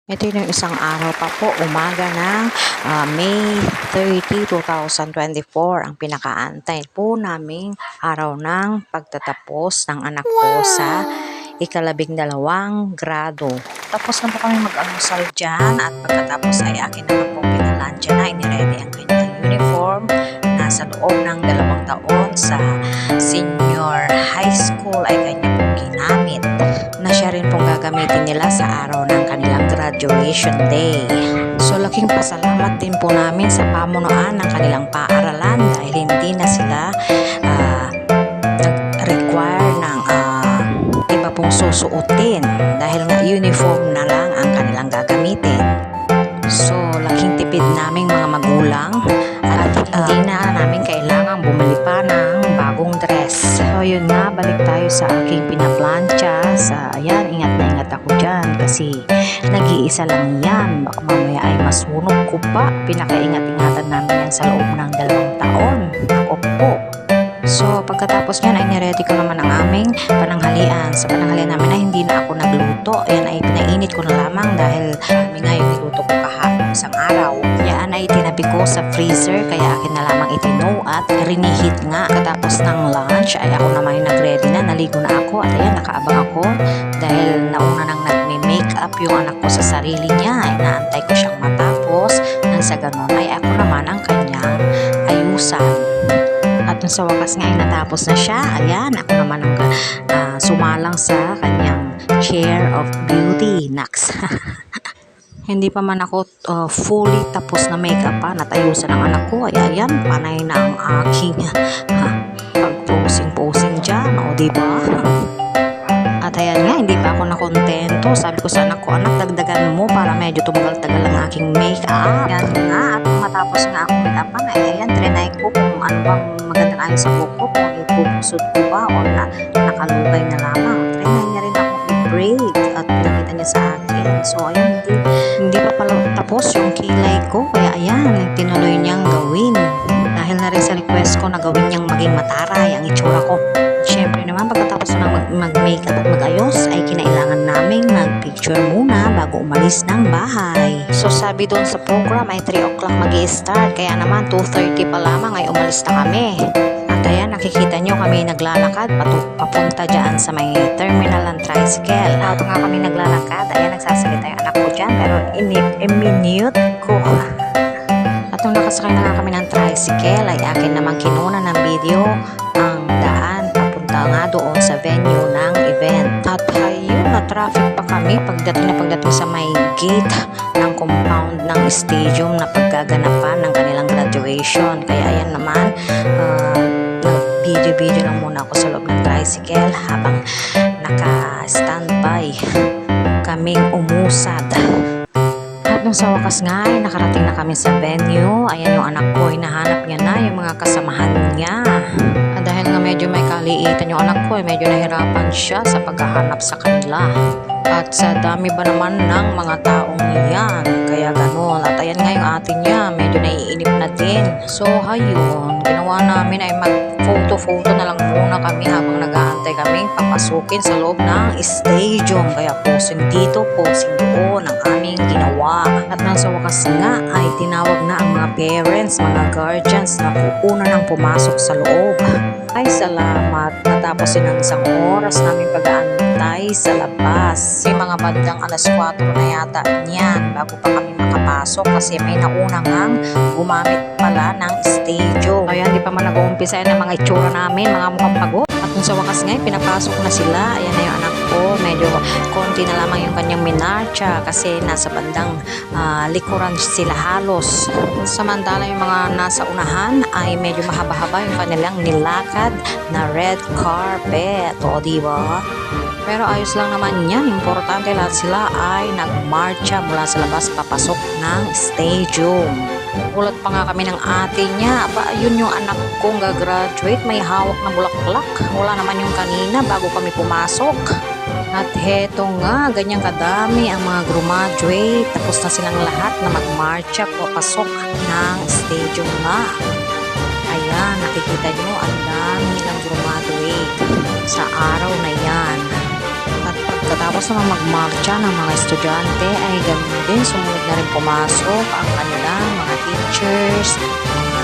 Ito yung isang araw pa po, umaga ng May 30, 2024, ang pinakaantay po naming araw ng pagtatapos ng anak ko sa ika-12 grado. Tapos na po kami mag-almusal dyan at pagkatapos ay akin naman po pinalansya na, iniready ang kanyang uniform. Nasa loob ng 2 taon sa senior high school ay kanya pong ginamit na siya rin pong gagamitin nila sa araw ng kanilang graduation day. So laking pasalamat din po namin sa pamunuan ng kanilang paaralan dahil hindi na sila nag-require ng iba pong susuotin dahil nga uniform na lang ang kanilang gagamitin. So laking tipid naming mga magulang at hindi na namin kailangang bumili pa ng bagong dress. So yun nga, balik tayo sa aking pinaplantsa. Ayan, ingat na ingat ako dyan kasi nag-iisa lang yan. Baka mamaya ay masunog ko pa. Pinakaingat-ingatan namin yan sa loob ng 2 taon. Opo. So pagkatapos niyan ay niready ko naman ang aming pananghalian. Sa pananghalian namin ay hindi na ako nagluto. Ayan ay pinainit ko na lamang dahil kami nga yung niluto ko kahapon isang araw. Yan ay tinabi ko sa freezer kaya akin na lamang itino at rinihit nga. Katapos ng lunch ay ako naman yung nag-ready na. Naligo na ako at ayan nakaabang ako dahil nauna nang nagme-makeup yung anak ko sa sarili niya. Ay naantay ko siyang matapos. Nang sa ganon ay ako naman ang kanyang ayusan. At sa wakas nga ay natapos na siya. Ayan, ako naman ang sumalang sa kanyang share of beauty. Naks. Hindi pa man ako fully tapos na makeup pa. Natayusan ang anak ko. Ay, ayan, panay na ang aking pag-posing-posing dyan. O, diba? At ayan nga, hindi pa ako nakontento. Sabi ko sa anak ko, anak, dagdagan mo para medyo tumagal-tagal ang aking makeup. Yan nga, at matapos nga akong makeupan, ay ayan, trinay ko kung ano bang magandang ayos sa buhok ko, kung ipupusod ko ba o nakalugay na lamang. Trinay niya rin ako i-braid at pinakita niya sa akin. So ayan, hindi pa pala tapos yung kilay ko. Kaya ayan, tinuloy niyang gawin. Dahil na rin sa request ko na gawin niyang maging mataray ang itsura ko. Siyempre naman, pagkatapos na mag-makeup at mag-ayos, ay kinailangan naming mag-picture muna bago umalis ng bahay. So sabi doon sa program ay 3 o'clock mag-i-start, kaya naman 2:30 pa lamang ay umalis na kami. At ayan, nakikita nyo kami naglalakad papunta dyan sa may terminal ng tricycle. Habang nga kami naglalakad, ayan, nagsasalita yung anak ko dyan, pero i-minute ko. At nung nakasakay na nga kami ng tricycle, ay akin naman kinuna ng video ang daan papunta nga doon sa venue ng event. At ayun, na-traffic pa kami pagdating sa may gate ng compound ng stadium na paggaganapan ng kanilang graduation. Kaya ayan naman, nag-video lang muna ako sa loob ng tricycle habang naka-standby kaming umusad. At nung sa wakas nga ay nakarating na kami sa venue. Ayan yung anak ko, hinahanap niya na yung mga kasamahan niya. At dahil nga medyo may kaliitan yung anak ko, medyo nahirapan siya sa paghahanap sa kanila. At sa dami ba naman ng mga taong yan, kaya ganun. At ayan nga yung ate niya, medyo naiinip na din. So hayun, ginawa namin ay mag-photo na lang muna kami habang nag-aantay kami papasukin sa loob ng stadium. Kaya posing dito, posing doon ang aming ginawa. At nang sa wakas nga ay tinawag na ang mga parents, mga guardians na una nang pumasok sa loob. Ay salamat, natapos din ang 1 oras namin pag-aantay sa labas. May mga bandang alas 4 na yata niyan bago pa kami makapasok kasi may nauna ngang gumamit pala ng stadium. Ayan, di pa man nag-uumpisa ng mga itsura namin, mga mukhang pagod. At nung sa wakas nga, pinapasok na sila. Ayan na yung anak ko, medyo konti na lamang yung kanyang minarcha kasi nasa bandang likuran sila halos. Samantala yung mga nasa unahan ay medyo mahaba-haba yung kanilang nilakad na red carpet. O diba? Pero ayos lang naman yan. Importante lahat sila ay nagmarcha mula sa labas papasok ng stadium. Ulat pa nga kami ng ate niya. Ba, yun yung anak kong gagraduate. May hawak na bulaklak. Wala naman yung kanina bago kami pumasok. At heto nga, ganyang kadami ang mga graduate. Tapos na silang lahat na magmarcha papasok ng stadium na. Ayan, nakikita nyo, ang dami ng graduate sa araw na yan. At pag Pagkatapos naman magmarcha ng mga estudyante ay ganoon din sumunod na rin pumasok ang kanilang mga teachers, mga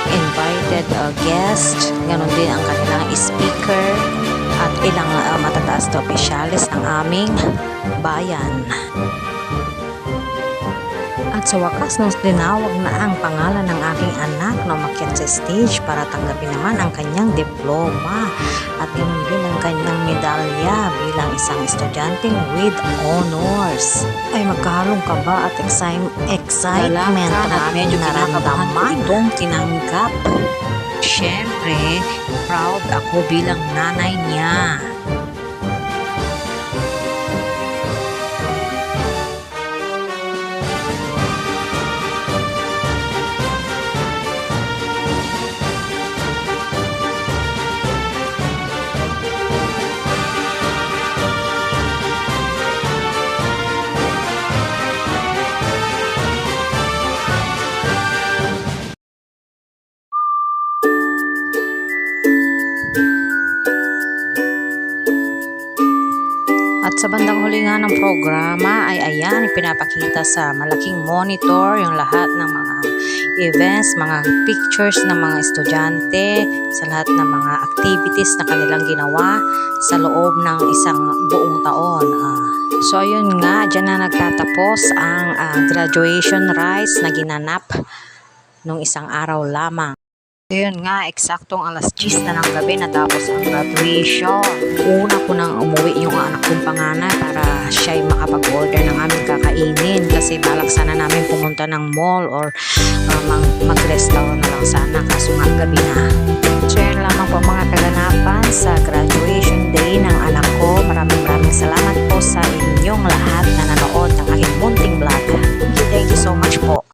invited guests, ganoon din ang kanilang speaker at ilang matataas na opisyalis ng aming bayan. At sa wakas nung tinawag na ang pangalan ng aking anak na umakyat sa stage para tanggapin naman ang kanyang diploma at ganoon din ang kanyang medalya bilang isang estudyanteng with honors. Ay magkahalong kaba at excitement na medyo nararamdaman itong tinanggap. Siyempre, proud ako bilang nanay niya. At sa bandang huli nga ng programa ay ayan, ipinapakita sa malaking monitor yung lahat ng mga events, mga pictures ng mga estudyante sa lahat ng mga activities na kanilang ginawa sa loob ng isang buong taon. So ayun nga, dyan na nagtatapos ang graduation rites na ginanap nung isang araw lamang. Ayun nga, eksaktong alas 10 na ng gabi natapos ang graduation. Una ko nang umuwi yung anak kong panganay para siya'y makapag-order ng aming kakainin kasi balak sana namin pumunta ng mall or mag-restaurant na lang sana kaso nga gabi na. So yun lamang po mga kaganapan sa graduation day ng anak ko. Maraming salamat po sa inyong lahat na nanood ng aking munting vlog. Thank you so much po.